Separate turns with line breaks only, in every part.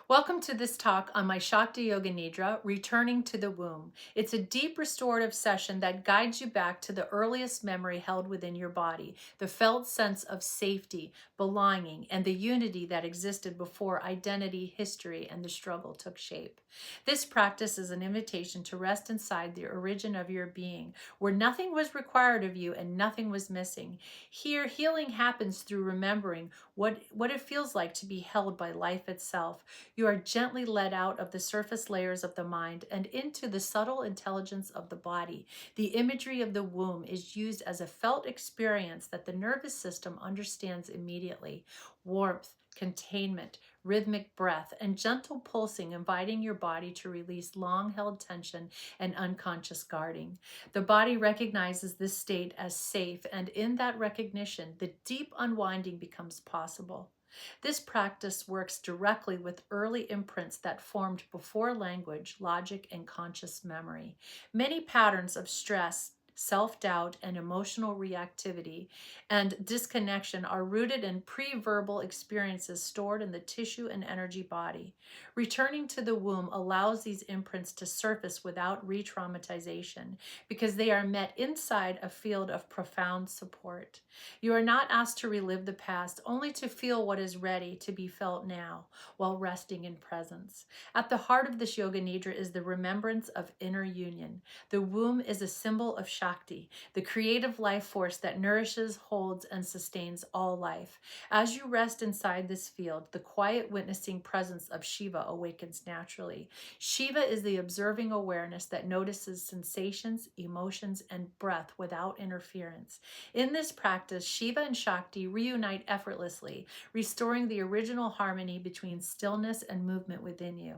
Welcome to this talk on my Shakti Yoga Nidra, Returning to the Womb. It's a deep restorative session that guides you back to the earliest memory held within your body, the felt sense of safety, belonging, and the unity that existed before identity, history, and the struggle took shape. This practice is an invitation to rest inside the origin of your being, where nothing was required of you and nothing was missing. Here, healing happens through remembering what it feels like to be held by life itself. You are gently led out of the surface layers of the mind and into the subtle intelligence of the body. The imagery of the womb is used as a felt experience that the nervous system understands immediately. Warmth, containment, rhythmic breath, and gentle pulsing, inviting your body to release long-held tension and unconscious guarding. The body recognizes this state as safe, and in that recognition, the deep unwinding becomes possible. This practice works directly with early imprints that formed before language, logic, and conscious memory. Many patterns of stress, self-doubt, and emotional reactivity and disconnection are rooted in pre-verbal experiences stored in the tissue and energy body. Returning to the womb allows these imprints to surface without re-traumatization because they are met inside a field of profound support. You are not asked to relive the past, only to feel what is ready to be felt now while resting in presence. At the heart of this Yoga Nidra is the remembrance of inner union. The womb is a symbol of Shakti, the creative life force that nourishes, holds, and sustains all life. As you rest inside this field, the quiet witnessing presence of Shiva awakens naturally. Shiva is the observing awareness that notices sensations, emotions, and breath without interference. In this practice, Shiva and Shakti reunite effortlessly, restoring the original harmony between stillness and movement within you.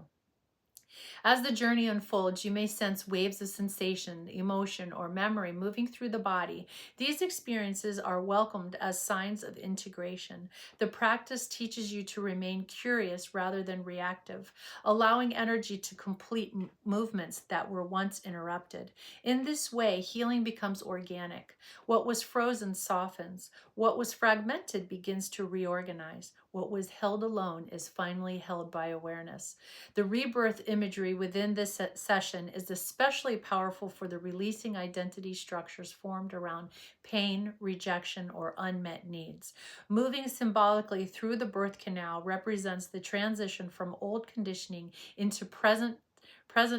As the journey unfolds, you may sense waves of sensation, emotion, or memory moving through the body. These experiences are welcomed as signs of integration. The practice teaches you to remain curious rather than reactive, allowing energy to complete movements that were once interrupted. In this way, healing becomes organic. What was frozen softens. What was fragmented begins to reorganize. What was held alone is finally held by awareness. The rebirth imagery within this session is especially powerful for the releasing identity structures formed around pain, rejection, or unmet needs. Moving symbolically through the birth canal represents the transition from old conditioning into present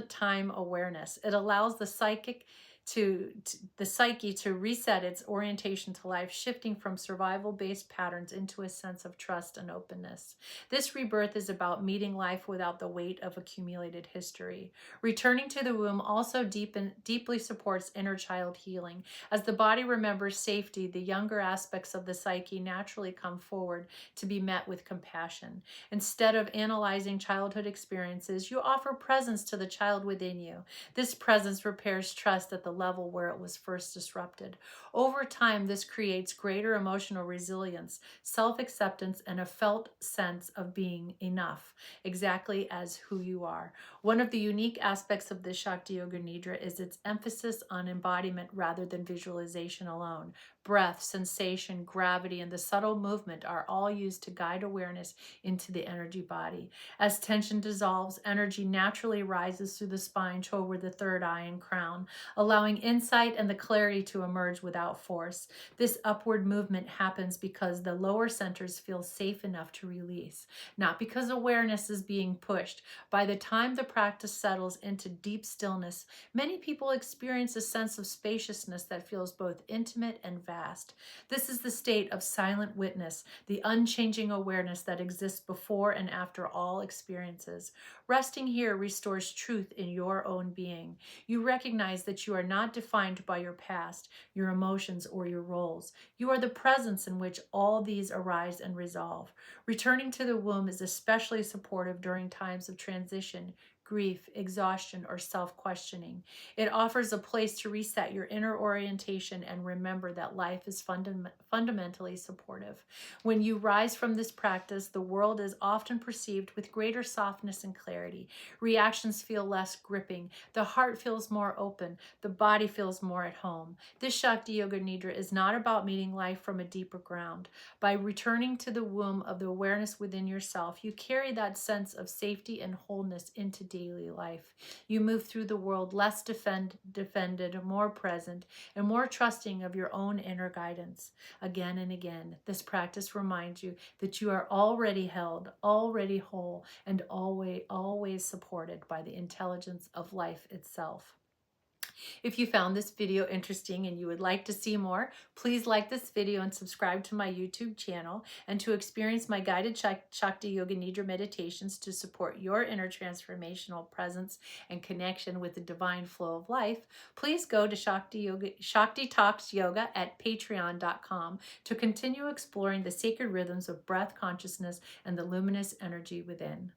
time awareness. It allows the psyche to reset its orientation to life, shifting from survival-based patterns into a sense of trust and openness. This rebirth is about meeting life without the weight of accumulated history. Returning to the womb also deeply supports inner child healing. As the body remembers safety, the younger aspects of the psyche naturally come forward to be met with compassion. Instead of analyzing childhood experiences, you offer presence to the child within you. This presence repairs trust at the level where it was first disrupted. Over time, this creates greater emotional resilience, self-acceptance, and a felt sense of being enough, exactly as who you are. One of the unique aspects of this Shakti Yoga Nidra is its emphasis on embodiment rather than visualization alone. Breath, sensation, gravity, and the subtle movement are all used to guide awareness into the energy body. As tension dissolves, energy naturally rises through the spine toward the third eye and crown, allowing insight and the clarity to emerge without force. This upward movement happens because the lower centers feel safe enough to release, not because awareness is being pushed. By the time the practice settles into deep stillness, many people experience a sense of spaciousness that feels both intimate and vast. This is the state of silent witness, the unchanging awareness that exists before and after all experiences. Resting here restores truth in your own being. You recognize that you are not defined by your past, your emotions, or your roles. You are the presence in which all these arise and resolve. Returning to the womb is especially supportive during times of transition, grief, exhaustion, or self-questioning. It offers a place to reset your inner orientation and remember that life is fundamentally supportive. When you rise from this practice, the world is often perceived with greater softness and clarity. Reactions feel less gripping. The heart feels more open. The body feels more at home. This Shakti Yoga Nidra is not about meeting life from a deeper ground. By returning to the womb of the awareness within yourself, you carry that sense of safety and wholeness into daily life. You move through the world less defended, more present, and more trusting of your own inner guidance. Again and again, this practice reminds you that you are already held, already whole, and always supported by the intelligence of life itself. If you found this video interesting and you would like to see more, please like this video and subscribe to my YouTube channel. And to experience my guided Shakti Yoga Nidra meditations to support your inner transformational presence and connection with the divine flow of life, please go to Shakti Talks Yoga at patreon.com to continue exploring the sacred rhythms of breath consciousness and the luminous energy within.